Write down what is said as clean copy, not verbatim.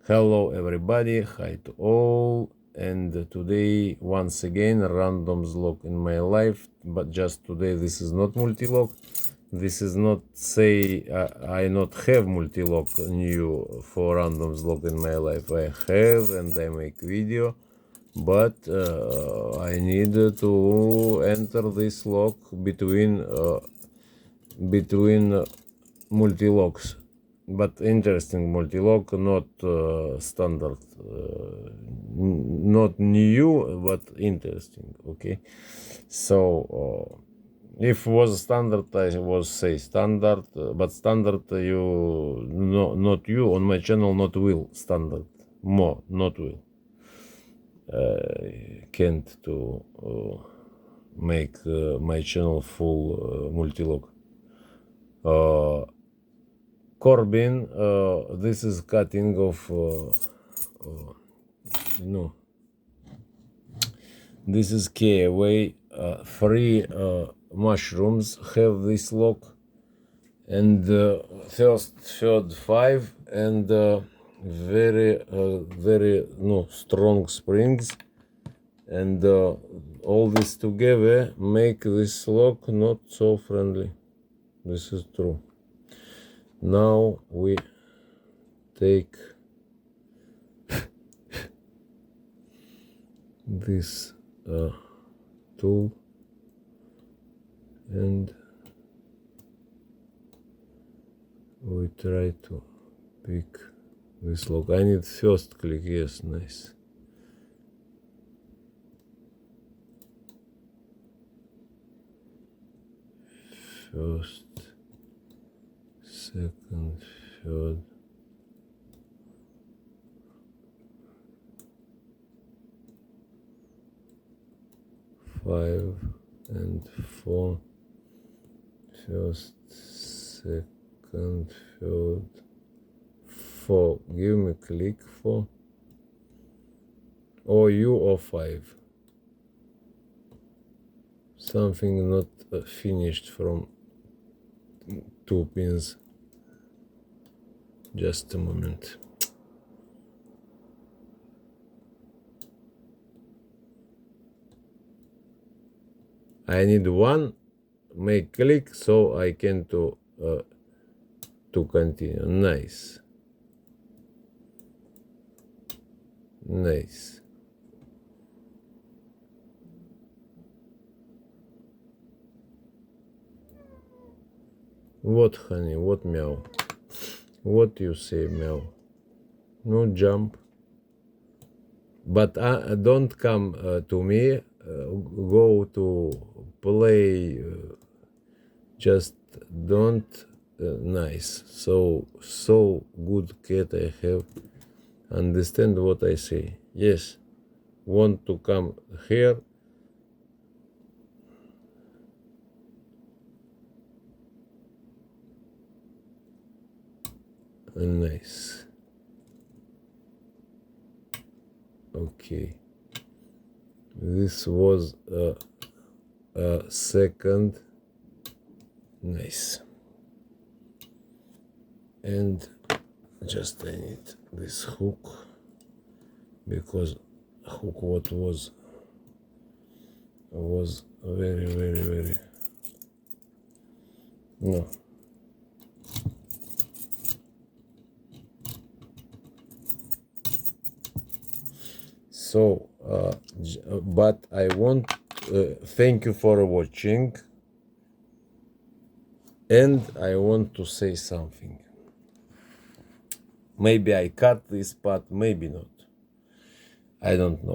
Hello everybody, hi to all, and today once again randoms log in my life, but just today this is not multi-log. This is not say I not have multi-log new for randoms log in my life. I have and I make video, but I need to enter this log between multi-logs, but interesting multi-log, not standard, not new, but interesting. Okay, so if was standard, I was say standard, but standard you no, not you on my channel, not will standard, more not will can't to make my channel full multi-log. Corbin, this is cutting of no, this is K away. Three mushrooms have this lock, and first third five, and very no strong springs, and all this together make this lock not so friendly. This is true. Now we take this tool and we try to pick this lock. I need first click, yes, nice. First, second, third, five and four. First, second, third, four. Give me click for or you or five. Something not finished from two pins. Just a moment. I need one, make click so I can to continue. Nice. Nice. What honey, what meow? What you say meow? No jump. But don't come to me, go to play, just don't, nice. So good cat I have, understand what I say. Yes, want to come here. Nice. Okay, this was a second. Nice. And just I need this hook, because hook what was very no. So but I want thank you for watching, and I want to say something. Maybe I cut this part, maybe not, I don't know.